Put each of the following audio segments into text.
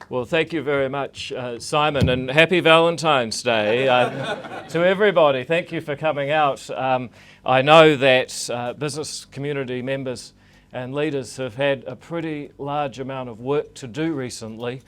Well, thank you very much, Simon, and happy Valentine's Day to everybody. Thank you for coming out. I know that business community members and leaders have had a pretty large amount of work to do recently,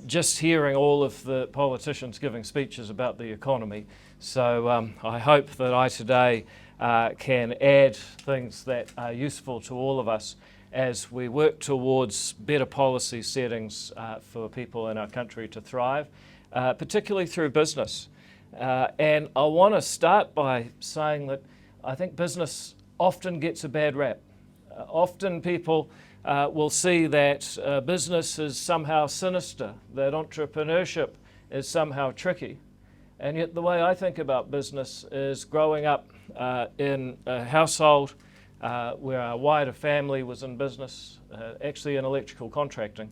just hearing all of the politicians giving speeches about the economy. So I hope that I today can add things that are useful to all of us as we work towards better policy settings for people in our country to thrive, particularly through business. And I want to start by saying that I think business often gets a bad rap. Often people will see that business is somehow sinister, that entrepreneurship is somehow tricky. And yet the way I think about business is growing up in a household where our wider family was in business, actually in electrical contracting,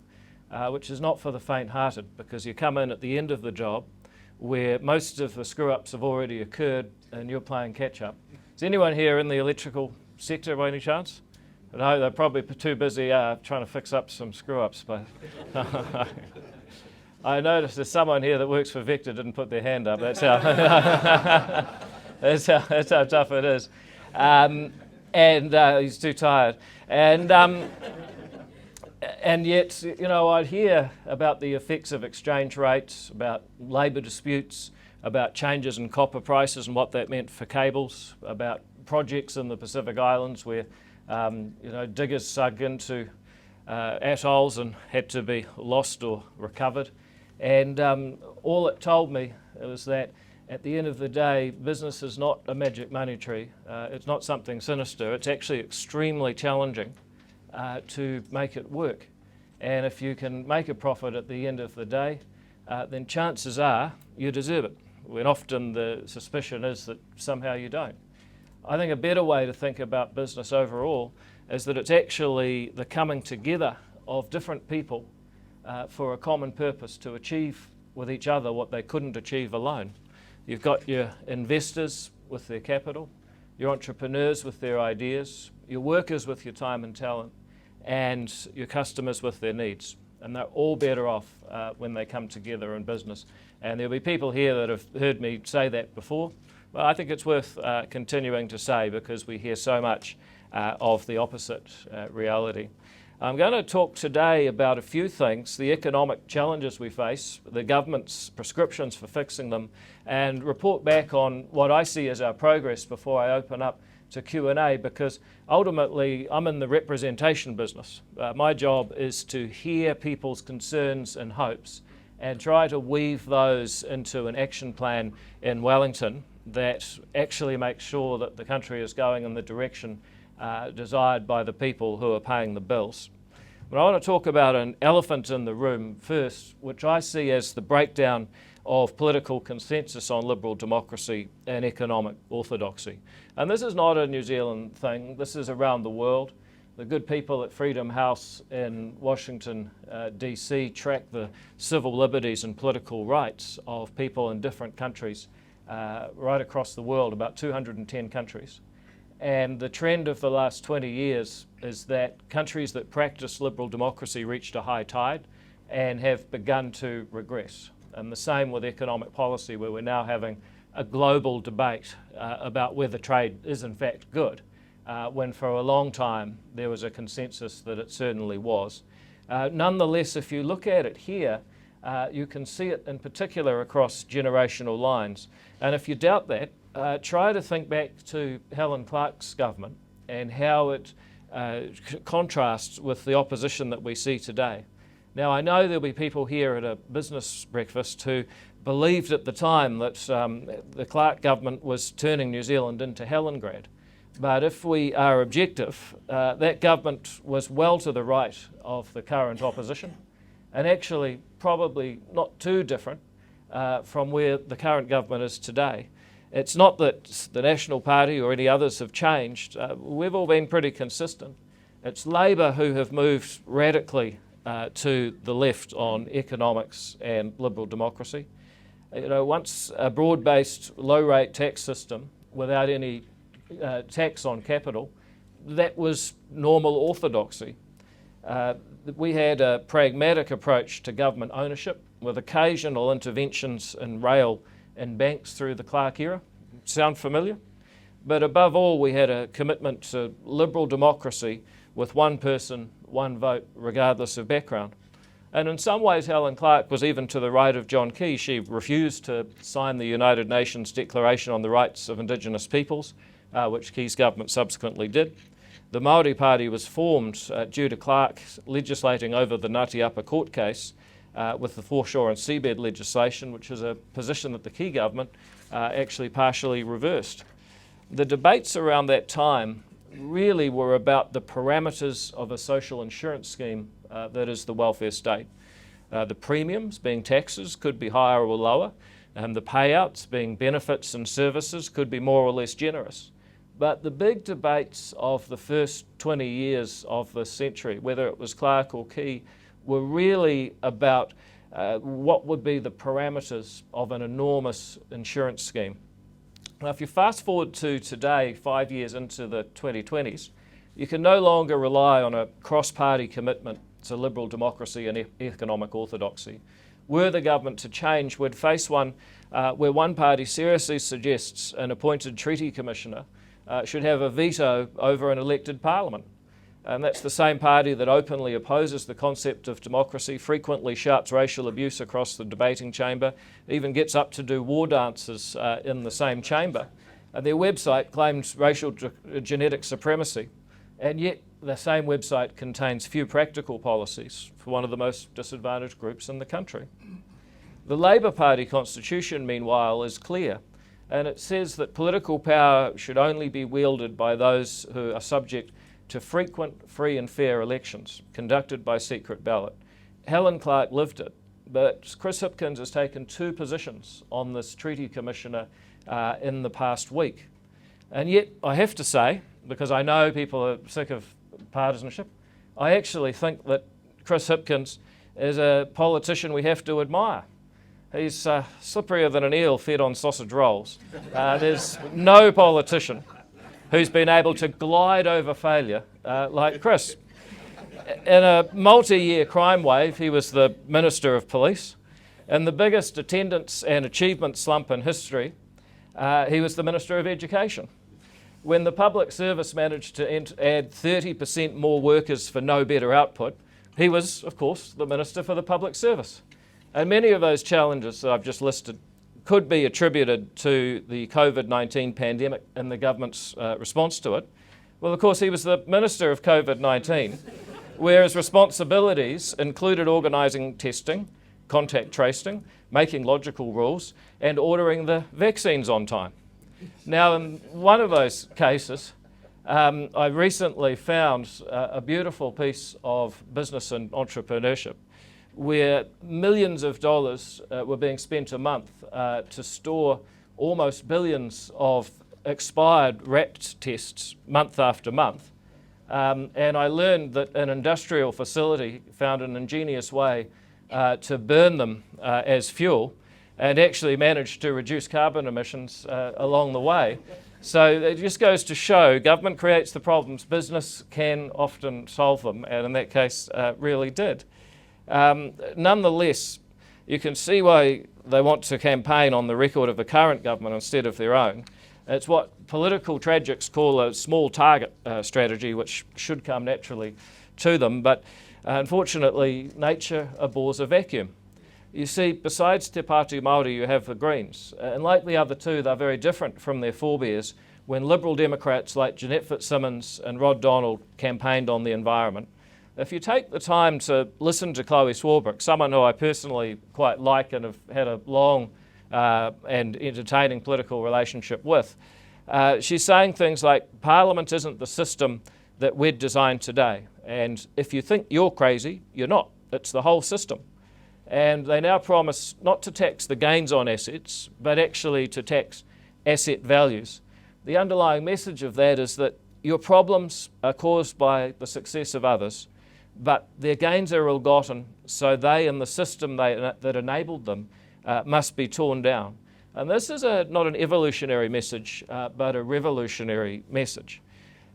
which is not for the faint-hearted, because you come in at the end of the job where most of the screw-ups have already occurred and you're playing catch-up. Is anyone here in the electrical sector by any chance? No, they're probably too busy trying to fix up some screw-ups. But I noticed there's someone here that works for Vector didn't put their hand up. That's how that's how tough it is. And he's too tired. And yet, you know, I'd hear about the effects of exchange rates, about labour disputes, about changes in copper prices and what that meant for cables, about projects in the Pacific Islands where, you know, diggers sunk into atolls and had to be lost or recovered. And all it told me was that at the end of the day, business is not a magic money tree. It's not something sinister. It's actually extremely challenging to make it work. And if you can make a profit at the end of the day, then chances are you deserve it, when often the suspicion is that somehow you don't. I think a better way to think about business overall is that it's actually the coming together of different people for a common purpose to achieve with each other what they couldn't achieve alone. You've got your investors with their capital, your entrepreneurs with their ideas, your workers with your time and talent, and your customers with their needs. And they're all better off when they come together in business. And there'll be people here that have heard me say that before, but I think it's worth continuing to say because we hear so much of the opposite reality. I'm going to talk today about a few things, the economic challenges we face, the government's prescriptions for fixing them, and report back on what I see as our progress before I open up to Q&A, because ultimately I'm in the representation business. My job is to hear people's concerns and hopes and try to weave those into an action plan in Wellington that actually makes sure that the country is going in the direction desired by the people who are paying the bills. But I want to talk about an elephant in the room first, which I see as the breakdown of political consensus on liberal democracy and economic orthodoxy. And this is not a New Zealand thing, this is around the world. The good people at Freedom House in Washington, DC track the civil liberties and political rights of people in different countries right across the world, about 210 countries. And the trend of the last 20 years is that countries that practice liberal democracy reached a high tide and have begun to regress. And the same with economic policy, where we're now having a global debate about whether trade is in fact good, when for a long time there was a consensus that it certainly was. Nonetheless, if you look at it here, you can see it in particular across generational lines. And if you doubt that, try to think back to Helen Clark's government and how it contrasts with the opposition that we see today. Now, I know there'll be people here at a business breakfast who believed at the time that the Clark government was turning New Zealand into Helengrad. But if we are objective, that government was well to the right of the current opposition, and actually probably not too different from where the current government is today. It's not that the National Party or any others have changed. We've all been pretty consistent. It's Labor who have moved radically to the left on economics and liberal democracy. You know, once a broad-based low-rate tax system without any tax on capital, that was normal orthodoxy. We had a pragmatic approach to government ownership with occasional interventions in rail and banks through the Clark era. Sound familiar? But above all, we had a commitment to liberal democracy with one person, one vote, regardless of background. And in some ways, Helen Clark was even to the right of John Key. She refused to sign the United Nations Declaration on the Rights of Indigenous Peoples, which Key's government subsequently did. The Māori Party was formed due to Clark legislating over the Ngāti Apa court case with the foreshore and seabed legislation, which is a position that the Key government actually partially reversed. The debates around that time really were about the parameters of a social insurance scheme that is the welfare state. The premiums, being taxes, could be higher or lower, and the payouts, being benefits and services, could be more or less generous. But the big debates of the first 20 years of this century, whether it was Clark or Key, were really about what would be the parameters of an enormous insurance scheme. Now, if you fast forward to today, 5 years into the 2020s, you can no longer rely on a cross-party commitment to liberal democracy and economic orthodoxy. Were the government to change, we'd face one where one party seriously suggests an appointed treaty commissioner should have a veto over an elected parliament. And that's the same party that openly opposes the concept of democracy, frequently shouts racial abuse across the debating chamber, even gets up to do war dances in the same chamber. And their website claims racial genetic supremacy, and yet the same website contains few practical policies for one of the most disadvantaged groups in the country. The Labour Party constitution, meanwhile, is clear, and it says that political power should only be wielded by those who are subject to frequent, free and fair elections conducted by secret ballot. Helen Clark lived it, but Chris Hipkins has taken two positions on this treaty commissioner in the past week. And yet, I have to say, because I know people are sick of partisanship, I actually think that Chris Hipkins is a politician we have to admire. He's slipperier than an eel fed on sausage rolls. There's no politician who's been able to glide over failure like Chris. In a multi-year crime wave, he was the Minister of Police. In the biggest attendance and achievement slump in history, he was the Minister of Education. When the public service managed to add 30% more workers for no better output, he was, of course, the Minister for the Public Service. And many of those challenges that I've just listed could be attributed to the COVID-19 pandemic and the government's response to it. Well, of course, he was the Minister of COVID-19, where his responsibilities included organising testing, contact tracing, making logical rules, and ordering the vaccines on time. Now, in one of those cases, I recently found a beautiful piece of business and entrepreneurship where millions of dollars were being spent a month to store almost billions of expired wrapped tests month after month. And I learned that an industrial facility found an ingenious way to burn them as fuel and actually managed to reduce carbon emissions along the way. So it just goes to show government creates the problems, business can often solve them, and in that case really did. Nonetheless, you can see why they want to campaign on the record of the current government instead of their own. It's what political tragics call a small target strategy, which should come naturally to them, but unfortunately nature abhors a vacuum. You see, besides Te Pāti Māori, you have the Greens, and like the other two, they're very different from their forebears when Liberal Democrats like Jeanette Fitzsimmons and Rod Donald campaigned on the environment. If you take the time to listen to Chloe Swarbrick, someone who I personally quite like and have had a long and entertaining political relationship with, she's saying things like, Parliament isn't the system that we'd designed today. And if you think you're crazy, you're not. It's the whole system. And they now promise not to tax the gains on assets, but actually to tax asset values. The underlying message of that is that your problems are caused by the success of others, but their gains are ill-gotten, so they and the system that enabled them must be torn down. And this is not an evolutionary message, but a revolutionary message.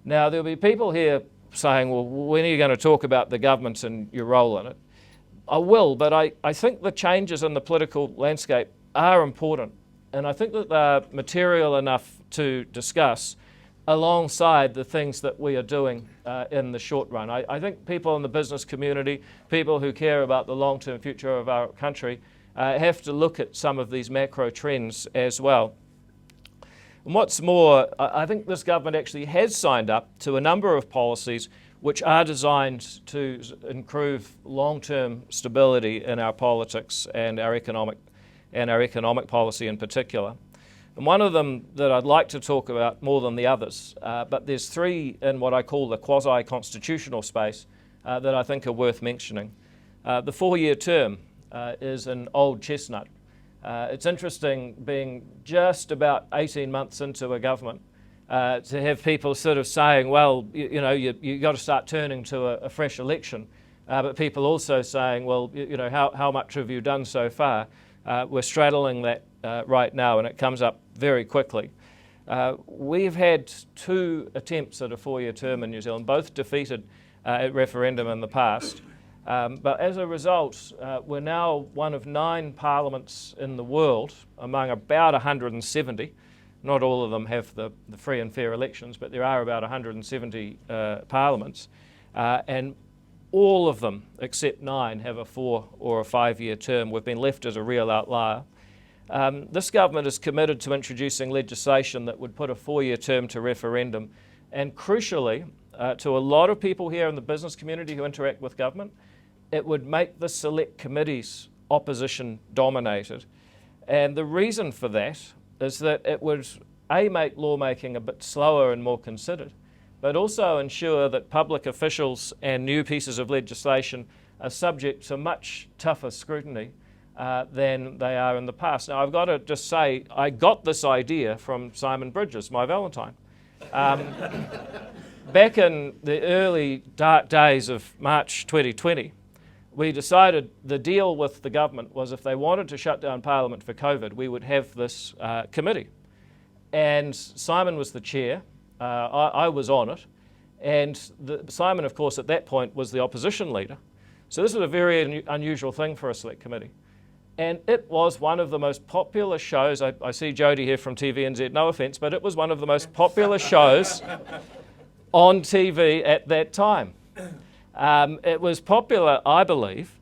Now, there'll be people here saying, well, when are you going to talk about the government and your role in it? I will, but I think the changes in the political landscape are important, and I think that they're material enough to discuss alongside the things that we are doing in the short run. I think people in the business community, people who care about the long-term future of our country, have to look at some of these macro trends as well. And what's more, I think this government actually has signed up to a number of policies which are designed to improve long-term stability in our politics and our economic policy in particular. And one of them that I'd like to talk about more than the others, but there's three in what I call the quasi-constitutional space that I think are worth mentioning. The 4-year term is an old chestnut. It's interesting being just about 18 months into a government to have people sort of saying, well, you got to start turning to a fresh election, but people also saying, well, how much have you done so far? We're straddling that right now, and it comes up very quickly. We've had 2 attempts at a 4-year term in New Zealand, both defeated at referendum in the past. But as a result, we're now one of 9 parliaments in the world, among about 170. Not all of them have the free and fair elections, but there are about 170 parliaments. And all of them, except 9, have a 4 or a 5-year term. We've been left as a real outlier. This government is committed to introducing legislation that would put a 4-year term to referendum. And crucially, to a lot of people here in the business community who interact with government, it would make the select committees opposition dominated. And the reason for that is that it would make lawmaking a bit slower and more considered, but also ensure that public officials and new pieces of legislation are subject to much tougher scrutiny than they are in the past. Now, I've got to just say, I got this idea from Simon Bridges, my Valentine. Back in the early dark days of March 2020, we decided the deal with the government was if they wanted to shut down Parliament for COVID, we would have this committee. And Simon was the chair, I was on it, and Simon, of course, at that point was the opposition leader. So this was a very unusual thing for a select committee. And it was one of the most popular shows. I see Jodie here from TVNZ, no offence, but it was one of the most popular shows on TV at that time. It was popular, I believe,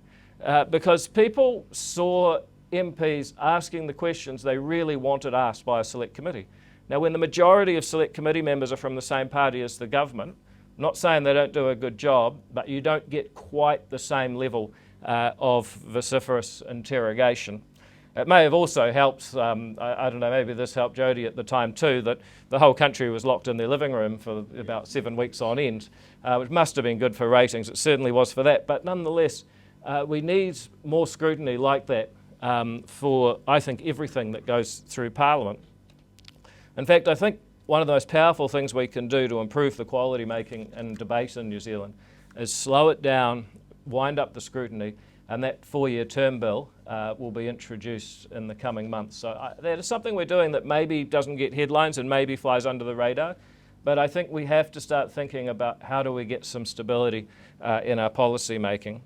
because people saw MPs asking the questions they really wanted asked by a select committee. Now, when the majority of select committee members are from the same party as the government, I'm not saying they don't do a good job, but you don't get quite the same level of vociferous interrogation. It may have also helped, I don't know, maybe this helped Jodie at the time too, that the whole country was locked in their living room for about 7 weeks on end, which must have been good for ratings. It certainly was for that. But nonetheless, we need more scrutiny like that for, I think, everything that goes through Parliament. In fact, I think one of the most powerful things we can do to improve the quality making and debate in New Zealand is slow it down, wind up the scrutiny, and that 4-year term bill will be introduced in the coming months. So that is something we're doing that maybe doesn't get headlines and maybe flies under the radar, but I think we have to start thinking about how do we get some stability in our policy making.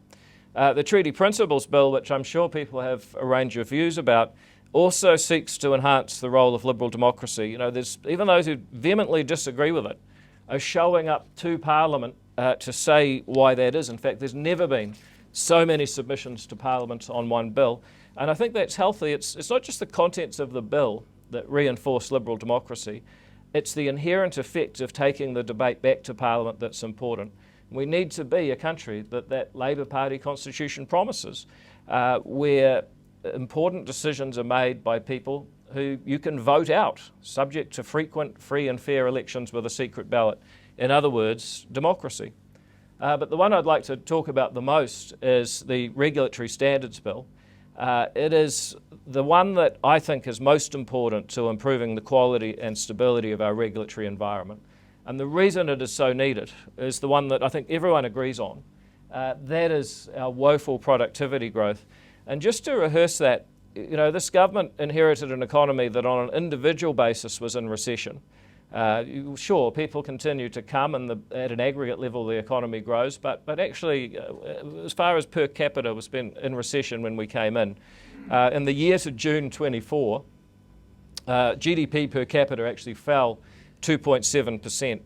The Treaty Principles Bill, which I'm sure people have a range of views about, also seeks to enhance the role of liberal democracy. You know, there's even those who vehemently disagree with it are showing up to Parliament to say why that is. In fact, there's never been so many submissions to Parliament on one bill, and I think that's healthy. It's not just the contents of the bill that reinforce liberal democracy, it's the inherent effect of taking the debate back to Parliament that's important. We need to be a country that Labor Party constitution promises, where important decisions are made by people who you can vote out, subject to frequent, free and fair elections with a secret ballot. In other words, democracy. But the one I'd like to talk about the most is the Regulatory Standards Bill. It is the one that I think is most important to improving the quality and stability of our regulatory environment. And the reason it is so needed is the one that I think everyone agrees on. That is our woeful productivity growth. And just to rehearse that, you know, this government inherited an economy that on an individual basis was in recession. Sure, people continue to come, and at an aggregate level the economy grows, but actually as far as per capita was been in recession when we came in the year to June 24, GDP per capita actually fell 2.7%.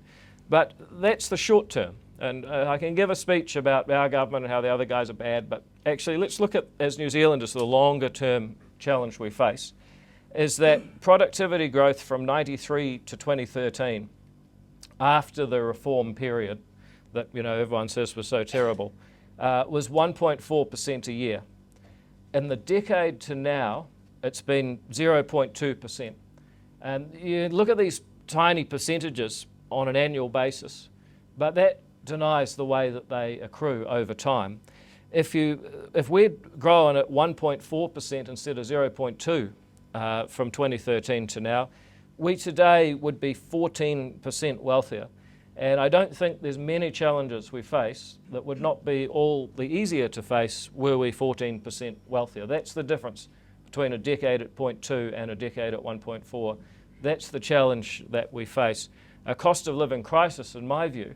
But that's the short term. And I can give a speech about our government and how the other guys are bad, but actually let's look at, as New Zealanders, the longer term challenge we face, is that productivity growth from 93 to 2013, after the reform period that everyone says was so terrible, was 1.4% a year. In the decade to now, it's been 0.2%. And you look at these tiny percentages on an annual basis, but that denies the way that they accrue over time. If we're growing at 1.4% instead of 0.2 from 2013 to now, we today would be 14% wealthier. And I don't think there's many challenges we face that would not be all the easier to face were we 14% wealthier. That's the difference between a decade at 0.2 and a decade at 1.4. That's the challenge that we face. A cost of living crisis, in my view,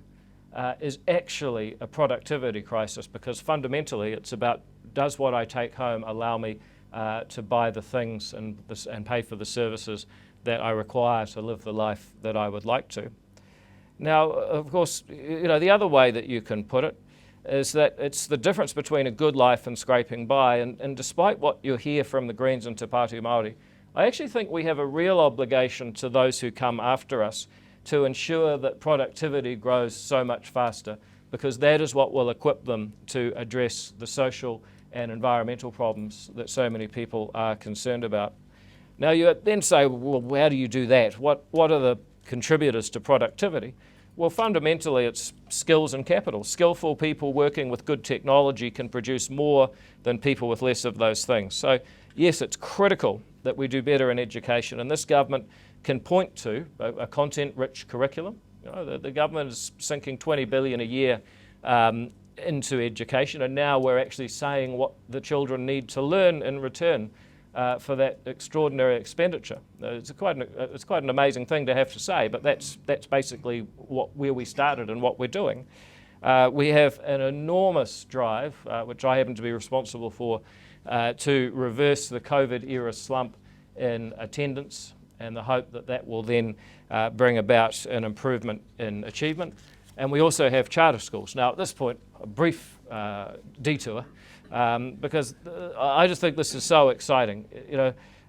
is actually a productivity crisis, because fundamentally it's about, does what I take home allow me to buy the things and pay for the services that I require to live the life that I would like to. Now, of course, the other way that you can put it is that it's the difference between a good life and scraping by. And despite what you hear from the Greens and Te Pāti Māori, I actually think we have a real obligation to those who come after us to ensure that productivity grows so much faster, because that is what will equip them to address the social and environmental problems that so many people are concerned about. Now you then say, well, how do you do that? What are the contributors to productivity? Well, fundamentally it's skills and capital. Skillful people working with good technology can produce more than people with less of those things. So yes, it's critical that we do better in education, and this government can point to a content-rich curriculum. The government is sinking $20 billion a year into education, and now we're actually saying what the children need to learn in return for that extraordinary expenditure. It's quite an amazing thing to have to say, but that's basically where we started and what we're doing. We have an enormous drive, which I happen to be responsible for, to reverse the COVID-era slump in attendance, and the hope that that will then bring about an improvement in achievement. And we also have charter schools. Now at this point, a brief detour, because I just think this is so exciting.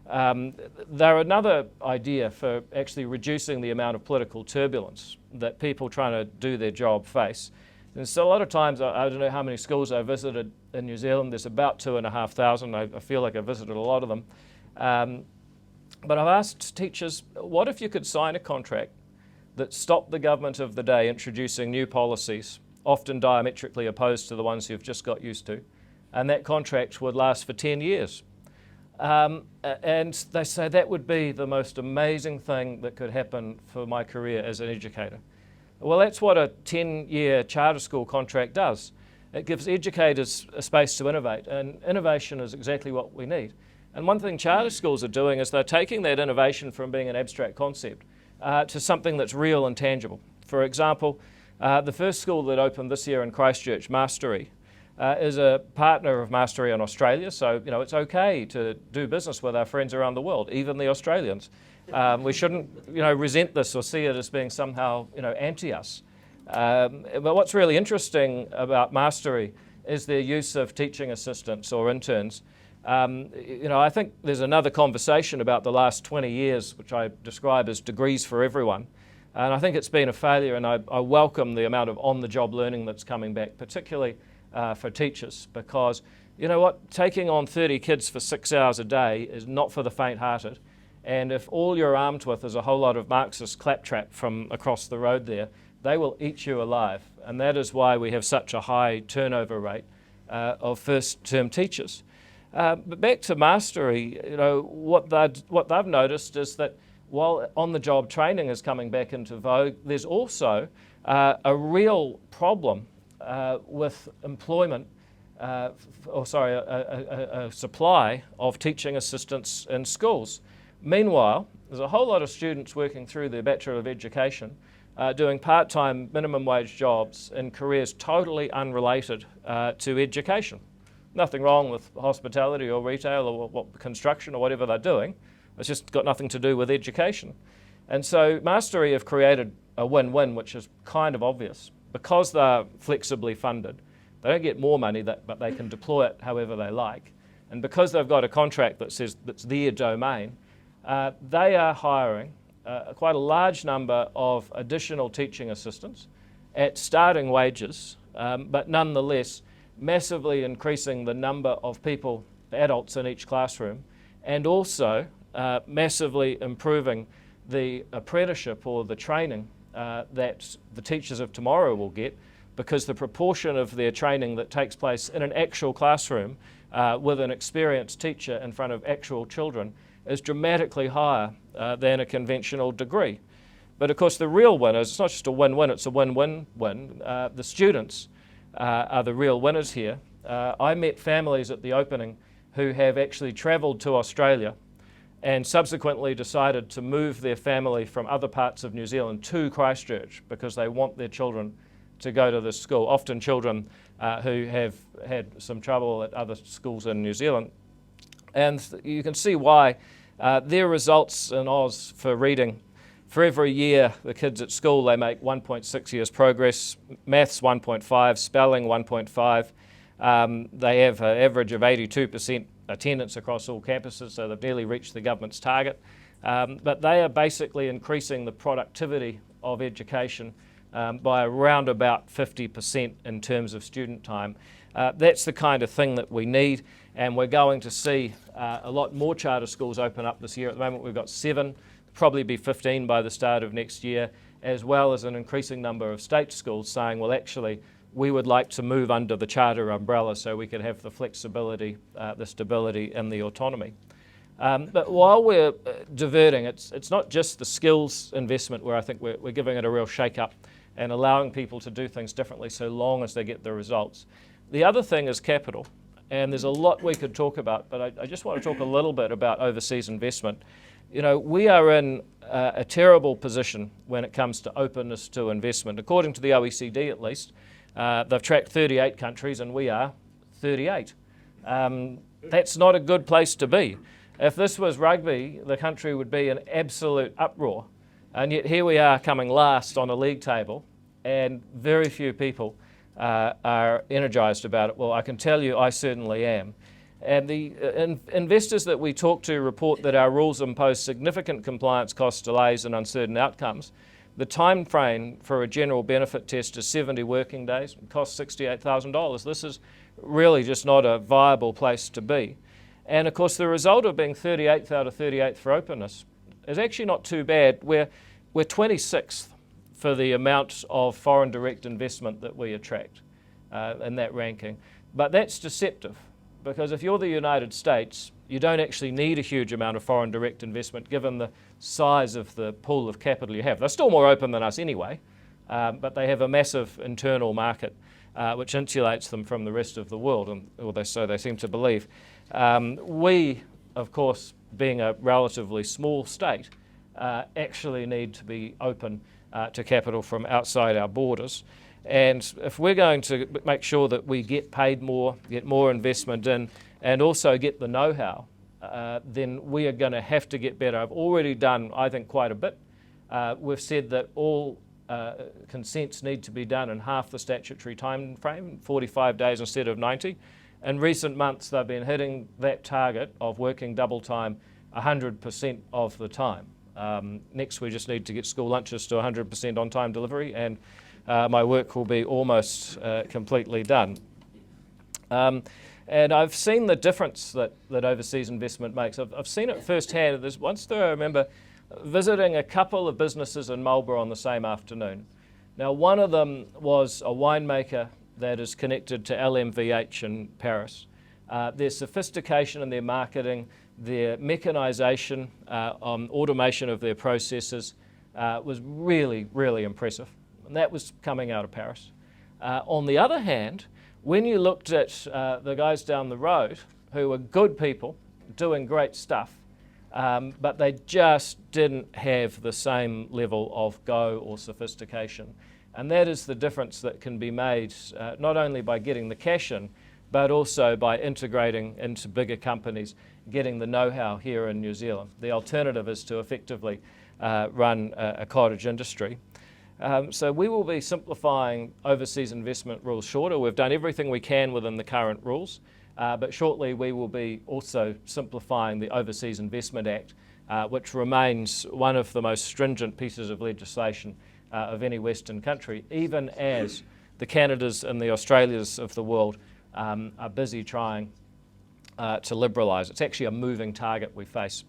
They're another idea for actually reducing the amount of political turbulence that people trying to do their job face. And so a lot of times, I don't know how many schools I visited in New Zealand. There's about 2,500. I feel like I visited a lot of them. But I've asked teachers, what if you could sign a contract that stopped the government of the day introducing new policies, often diametrically opposed to the ones you've just got used to, and that contract would last for 10 years? And they say that would be the most amazing thing that could happen for my career as an educator. Well, that's what a 10-year charter school contract does. It gives educators a space to innovate, and innovation is exactly what we need. And one thing charter schools are doing is they're taking that innovation from being an abstract concept to something that's real and tangible. For example, the first school that opened this year in Christchurch, Mastery, is a partner of Mastery in Australia, so it's okay to do business with our friends around the world, even the Australians. We shouldn't resent this or see it as being somehow anti us. But what's really interesting about Mastery is their use of teaching assistants or interns. I think there's another conversation about the last 20 years, which I describe as degrees for everyone. And I think it's been a failure, and I welcome the amount of on-the-job learning that's coming back, particularly for teachers, because taking on 30 kids for 6 hours a day is not for the faint-hearted. And if all you're armed with is a whole lot of Marxist claptrap from across the road there, they will eat you alive. And that is why we have such a high turnover rate of first-term teachers. But back to Mastery, what they've noticed is that while on-the-job training is coming back into vogue, there's also a real problem with employment, a supply of teaching assistants in schools. Meanwhile, there's a whole lot of students working through their Bachelor of Education doing part-time minimum wage jobs in careers totally unrelated to education. Nothing wrong with hospitality or retail or construction or whatever they're doing. It's just got nothing to do with education. And so Mastery have created a win-win, which is kind of obvious. Because they're flexibly funded, they don't get more money, but they can deploy it however they like. And because they've got a contract that says that's their domain, they are hiring quite a large number of additional teaching assistants at starting wages, but nonetheless massively increasing the number of people, adults in each classroom, and also massively improving the apprenticeship or the training that the teachers of tomorrow will get, because the proportion of their training that takes place in an actual classroom with an experienced teacher in front of actual children is dramatically higher than a conventional degree. But of course the real winners, it's not just a win-win, it's a win-win-win. The students are the real winners here. I met families at the opening who have actually travelled to Australia and subsequently decided to move their family from other parts of New Zealand to Christchurch because they want their children to go to this school, often children who have had some trouble at other schools in New Zealand. And you can see why their results in Oz for reading, for every year the kids at school, they make 1.6 years progress, maths 1.5, spelling 1.5. They have an average of 82% attendance across all campuses, so they've nearly reached the government's target. But they are basically increasing the productivity of education by around about 50% in terms of student time. That's the kind of thing that we need, and we're going to see a lot more charter schools open up this year. At the moment we've got 7, probably be 15 by the start of next year, as well as an increasing number of state schools saying, well, actually we would like to move under the charter umbrella so we could have the flexibility, the stability and the autonomy. But while we're diverting, it's not just the skills investment where I think we're giving it a real shake-up and allowing people to do things differently so long as they get the results. The other thing is capital, and there's a lot we could talk about, but I just want to talk a little bit about overseas investment. You know, we are in a terrible position when it comes to openness to investment. According to the OECD at least, they've tracked 38 countries and we are 38. That's not a good place to be. If this was rugby, the country would be in absolute uproar. And yet here we are coming last on a league table, and very few people are energised about it. Well, I can tell you I certainly am. And the investors that we talk to report that our rules impose significant compliance costs, delays and uncertain outcomes. The time frame for a general benefit test is 70 working days. It costs $68,000. This is really just not a viable place to be. And of course the result of being 38th out of 38th for openness is actually not too bad. We're 26th for the amount of foreign direct investment that we attract in that ranking. But that's deceptive, because if you're the United States, you don't actually need a huge amount of foreign direct investment given the size of the pool of capital you have. They're still more open than us anyway, but they have a massive internal market which insulates them from the rest of the world, or so they seem to believe. We, of course, being a relatively small state, actually need to be open to capital from outside our borders. And if we're going to make sure that we get paid more, get more investment in, and also get the know-how, then we are going to have to get better. I've already done, I think, quite a bit. We've said that all consents need to be done in half the statutory time frame, 45 days instead of 90. In recent months, they've been hitting that target of working double time 100% of the time. Next, we just need to get school lunches to 100% on-time delivery, and my work will be almost completely done. And I've seen the difference that overseas investment makes. I've seen it firsthand. There's once there I remember visiting a couple of businesses in Marlborough on the same afternoon. Now, one of them was a winemaker that is connected to LMVH in Paris. Their sophistication in their marketing, their mechanisation, automation of their processes was really, really impressive. And that was coming out of Paris. On the other hand, when you looked at the guys down the road, who were good people, doing great stuff, but they just didn't have the same level of go or sophistication. And that is the difference that can be made not only by getting the cash in, but also by integrating into bigger companies, getting the know-how here in New Zealand. The alternative is to effectively run a cottage industry. So we will be simplifying overseas investment rules shorter. We've done everything we can within the current rules, but shortly we will be also simplifying the Overseas Investment Act, which remains one of the most stringent pieces of legislation of any Western country, even as the Canadas and the Australias of the world are busy trying to liberalise. It's actually a moving target we face.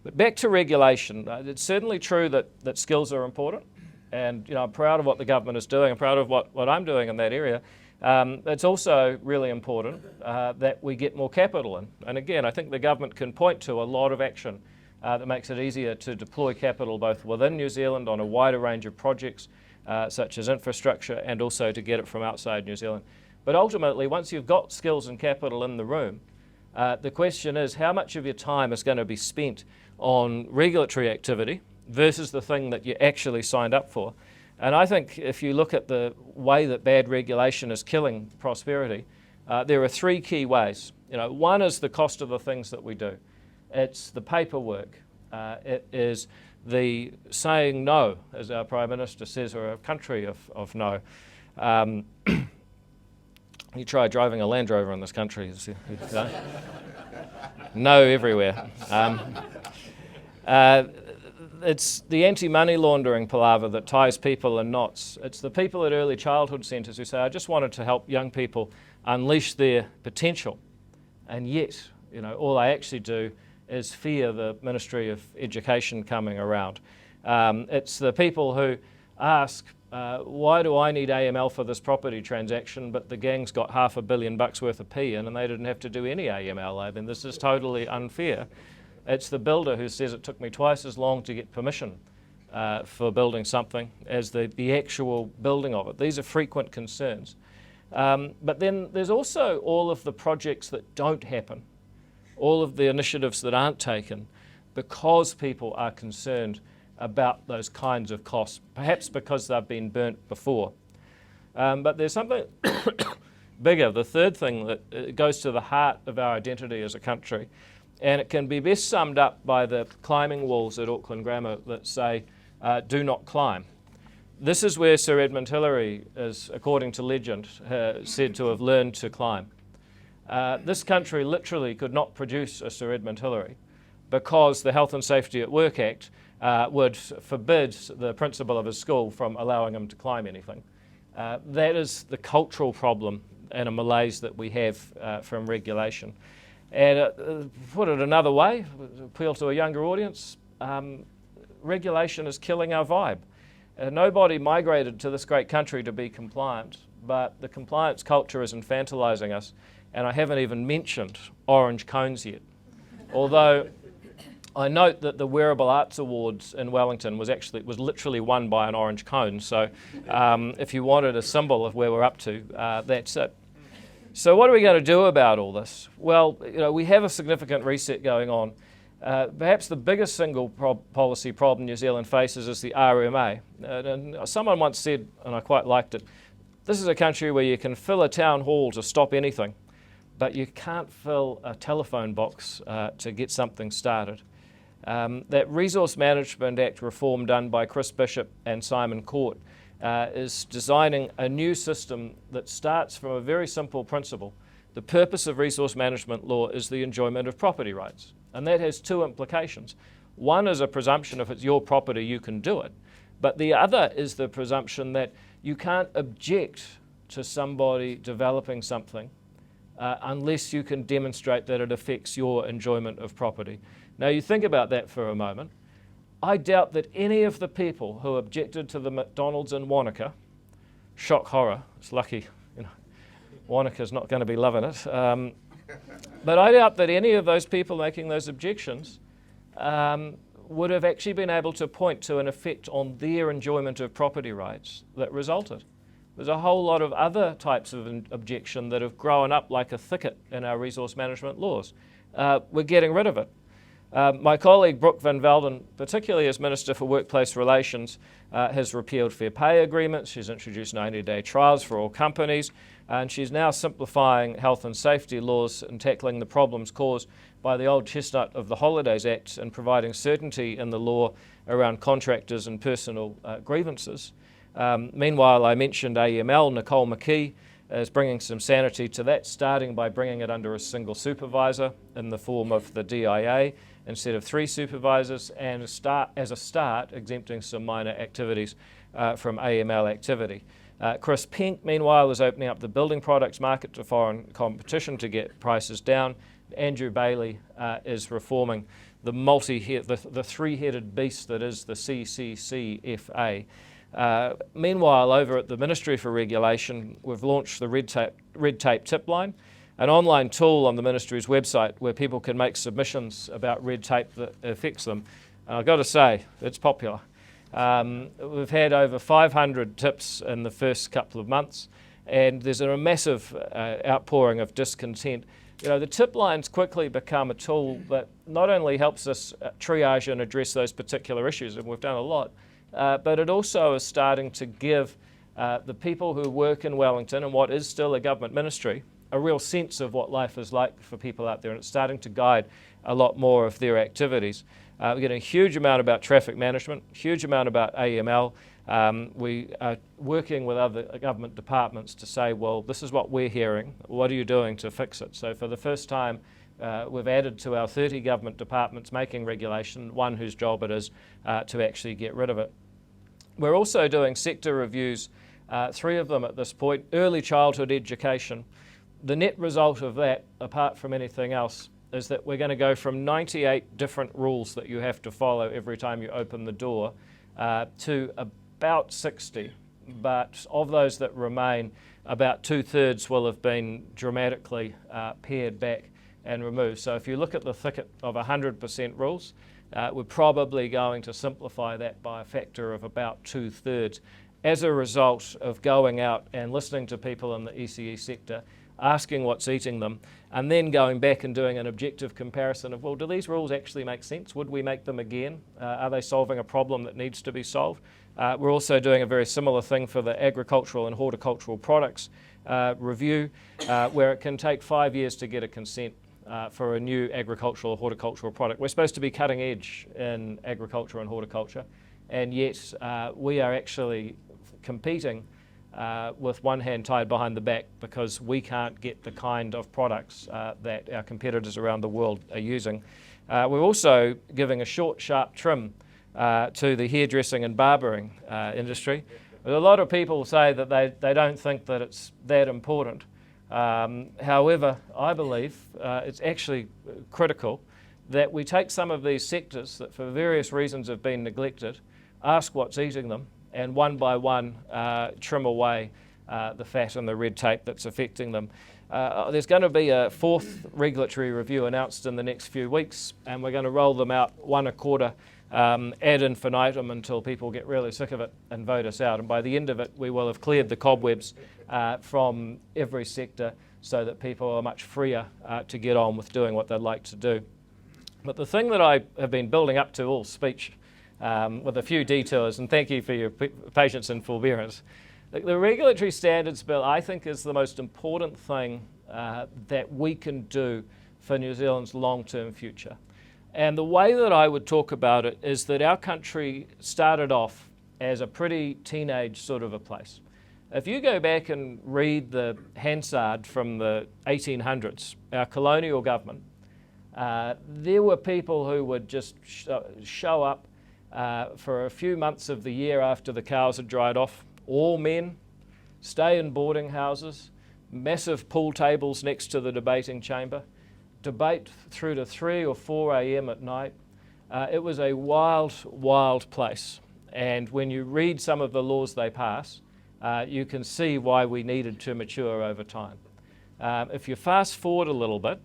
But back to regulation, it's certainly true that skills are important, and I'm proud of what the government is doing. I'm proud of what I'm doing in that area. It's also really important that we get more capital in. And again, I think the government can point to a lot of action that makes it easier to deploy capital both within New Zealand on a wider range of projects such as infrastructure, and also to get it from outside New Zealand. But ultimately, once you've got skills and capital in the room, the question is how much of your time is going to be spent on regulatory activity versus the thing that you actually signed up for. And I think if you look at the way that bad regulation is killing prosperity, there are three key ways. One is the cost of the things that we do. It's the paperwork. It is the saying no, as our Prime Minister says, or a country of no. You try driving a Land Rover in this country. No everywhere. It's the anti-money laundering palaver that ties people in knots. It's the people at early childhood centres who say, I just wanted to help young people unleash their potential. And yet, all I actually do is fear the Ministry of Education coming around. It's the people who ask, why do I need AML for this property transaction, but the gang's got $500 million worth of P in and they didn't have to do any AML. I mean, this is totally unfair. It's the builder who says it took me twice as long to get permission for building something as the actual building of it. These are frequent concerns. But then there's also all of the projects that don't happen, all of the initiatives that aren't taken because people are concerned about those kinds of costs, perhaps because they've been burnt before. But there's something bigger. The third thing that goes to the heart of our identity as a country, and it can be best summed up by the climbing walls at Auckland Grammar that say, do not climb. This is where Sir Edmund Hillary is, according to legend, said to have learned to climb. This country literally could not produce a Sir Edmund Hillary because the Health and Safety at Work Act would forbid the principal of his school from allowing him to climb anything. That is the cultural problem and a malaise that we have from regulation. And put it another way, appeal to a younger audience, regulation is killing our vibe. Nobody migrated to this great country to be compliant, but the compliance culture is infantilizing us, and I haven't even mentioned orange cones yet. Although I note that the Wearable Arts Awards in Wellington was literally won by an orange cone, so if you wanted a symbol of where we're up to, that's it. So what are we going to do about all this? Well, we have a significant reset going on. Perhaps the biggest single policy problem New Zealand faces is the RMA. And someone once said, and I quite liked it, this is a country where you can fill a town hall to stop anything, but you can't fill a telephone box to get something started. That Resource Management Act reform done by Chris Bishop and Simon Court is designing a new system that starts from a very simple principle. The purpose of resource management law is the enjoyment of property rights. And that has two implications. One is a presumption if it's your property, you can do it. But the other is the presumption that you can't object to somebody developing something unless you can demonstrate that it affects your enjoyment of property. Now you think about that for a moment. I doubt that any of the people who objected to the McDonald's in Wanaka, shock horror, it's lucky, Wanaka's not going to be loving it, but I doubt that any of those people making those objections would have actually been able to point to an effect on their enjoyment of property rights that resulted. There's a whole lot of other types of objection that have grown up like a thicket in our resource management laws. We're getting rid of it. My colleague Brooke Van Velden, particularly as Minister for Workplace Relations, has repealed fair pay agreements. She's introduced 90-day trials for all companies, and she's now simplifying health and safety laws and tackling the problems caused by the old chestnut of the Holidays Act and providing certainty in the law around contractors and personal grievances. Meanwhile, I mentioned AML. Nicole McKee is bringing some sanity to that, starting by bringing it under a single supervisor in the form of the DIA instead of 3 supervisors, and as a start, exempting some minor activities from AML activity. Chris Pink, meanwhile, is opening up the building products market to foreign competition to get prices down. Andrew Bailey is reforming the three-headed beast that is the CCCFA. Meanwhile, over at the Ministry for Regulation, we've launched the Red Tape Tip Line, an online tool on the Ministry's website where people can make submissions about red tape that affects them. And I've got to say, it's popular. We've had over 500 tips in the first couple of months, and there's a massive outpouring of discontent. You know, the tip line's quickly become a tool that not only helps us triage and address those particular issues, and we've done a lot, but it also is starting to give the people who work in Wellington and what is still a government ministry a real sense of what life is like for people out there, and it's starting to guide a lot more of their activities. We're getting a huge amount about traffic management, huge amount about AML. We are working with other government departments to say, well, this is what we're hearing. What are you doing to fix it? So for the first time, we've added to our 30 government departments making regulation, one whose job it is to actually get rid of it. We're also doing sector reviews, 3 of them at this point. Early childhood education. The net result of that, apart from anything else, is that we're going to go from 98 different rules that you have to follow every time you open the door to about 60. But of those that remain, about 2/3 will have been dramatically pared back and removed. So if you look at the thicket of 100% rules, we're probably going to simplify that by a factor of about 2/3 as a result of going out and listening to people in the ECE sector, asking what's eating them, and then going back and doing an objective comparison of, well, do these rules actually make sense? Would we make them again? Are they solving a problem that needs to be solved? We're also doing a very similar thing for the agricultural and horticultural products review, where it can take 5 years to get a consent for a new agricultural or horticultural product. We're supposed to be cutting edge in agriculture and horticulture, and yet we are actually competing with one hand tied behind the back because we can't get the kind of products that our competitors around the world are using. We're also giving a short, sharp trim to the hairdressing and barbering industry. A lot of people say that they don't think that it's that important. However, I believe it's actually critical that we take some of these sectors that for various reasons have been neglected, ask what's eating them, and one by one trim away the fat and the red tape that's affecting them. There's going to be a 4th regulatory review announced in the next few weeks, and we're going to roll them out one a quarter ad infinitum until people get really sick of it and vote us out. And by the end of it, we will have cleared the cobwebs from every sector so that people are much freer to get on with doing what they'd like to do. But the thing that I have been building up to all speech with a few detours, and thank you for your patience and forbearance. The Regulatory Standards Bill, I think, is the most important thing that we can do for New Zealand's long-term future. And the way that I would talk about it is that our country started off as a pretty teenage sort of a place. If you go back and read the Hansard from the 1800s, our colonial government, there were people who would just show up for a few months of the year after the cows had dried off, all men, stay in boarding houses, massive pool tables next to the debating chamber, debate through to 3 or 4 a.m. at night. It was a wild, wild place. And when you read some of the laws they pass, you can see why we needed to mature over time. If you fast forward a little bit,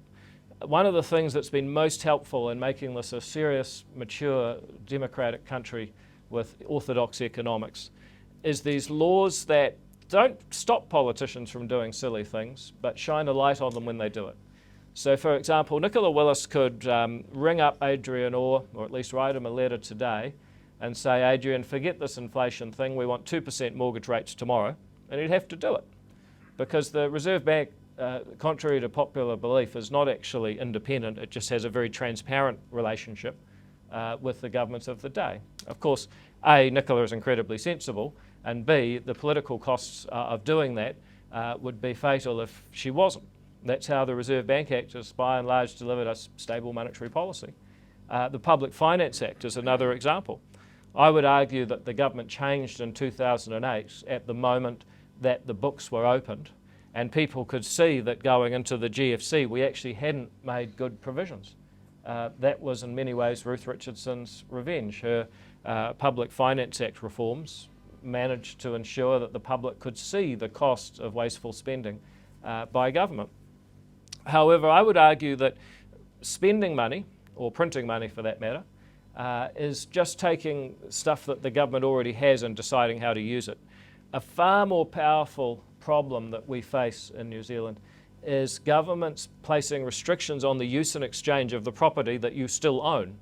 one of the things that's been most helpful in making this a serious, mature, democratic country with orthodox economics is these laws that don't stop politicians from doing silly things, but shine a light on them when they do it. So, for example, Nicola Willis could ring up Adrian Orr, or at least write him a letter today, and say, Adrian, forget this inflation thing, we want 2% mortgage rates tomorrow, and he'd have to do it. Because the Reserve Bank, contrary to popular belief, is not actually independent, it just has a very transparent relationship with the governments of the day. Of course, A, Nicola is incredibly sensible, and B, the political costs of doing that would be fatal if she wasn't. That's how the Reserve Bank Act has by and large delivered us stable monetary policy. The Public Finance Act is another example. I would argue that the government changed in 2008 at the moment that the books were opened and people could see that going into the GFC we actually hadn't made good provisions. That was in many ways Ruth Richardson's revenge. Her Public Finance Act reforms managed to ensure that the public could see the cost of wasteful spending by government. However, I would argue that spending money, or printing money for that matter, is just taking stuff that the government already has and deciding how to use it. A far more powerful problem that we face in New Zealand is governments placing restrictions on the use and exchange of the property that you still own.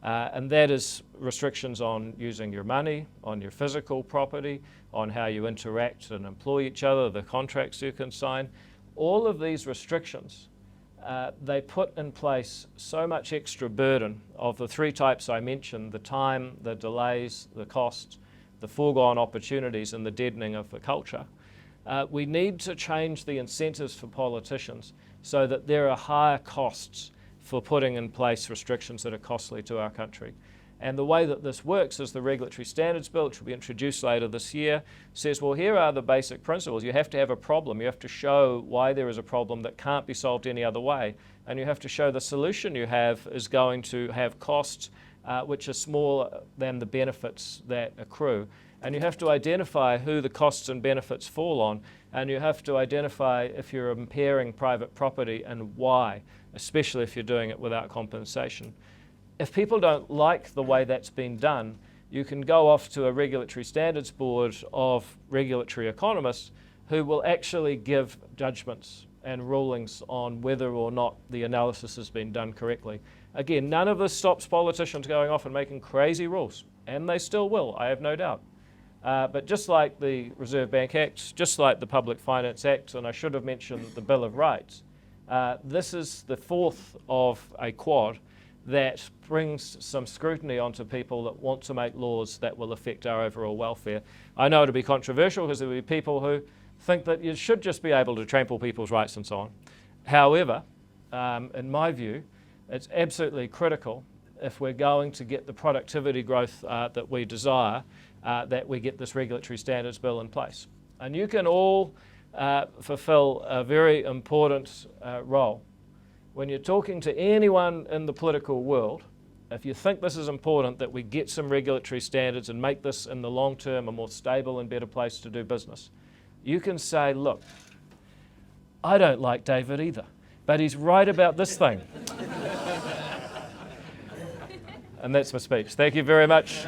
And that is restrictions on using your money, on your physical property, on how you interact and employ each other, the contracts you can sign. All of these restrictions, they put in place so much extra burden of the three types I mentioned: the time, the delays, the costs, the foregone opportunities, and the deadening of the culture. We need to change the incentives for politicians so that there are higher costs for putting in place restrictions that are costly to our country. And the way that this works is the Regulatory Standards Bill, which will be introduced later this year, says, well, here are the basic principles. You have to have a problem. You have to show why there is a problem that can't be solved any other way. And you have to show the solution you have is going to have costs which are smaller than the benefits that accrue. And you have to identify who the costs and benefits fall on, and you have to identify if you're impairing private property and why, especially if you're doing it without compensation. If people don't like the way that's been done, you can go off to a regulatory standards board of regulatory economists who will actually give judgments and rulings on whether or not the analysis has been done correctly. Again, none of this stops politicians going off and making crazy rules, and they still will, I have no doubt. But just like the Reserve Bank Act, just like the Public Finance Act, and I should have mentioned the Bill of Rights, this is the fourth of a quad that brings some scrutiny onto people that want to make laws that will affect our overall welfare. I know it'll be controversial because there will be people who think that you should just be able to trample people's rights and so on. However, in my view, it's absolutely critical if we're going to get the productivity growth that we desire, that we get this regulatory standards bill in place. And you can all fulfill a very important role. When you're talking to anyone in the political world, if you think this is important, that we get some regulatory standards and make this in the long term a more stable and better place to do business, you can say, look, I don't like David either, but he's right about this thing. And that's my speech. Thank you very much.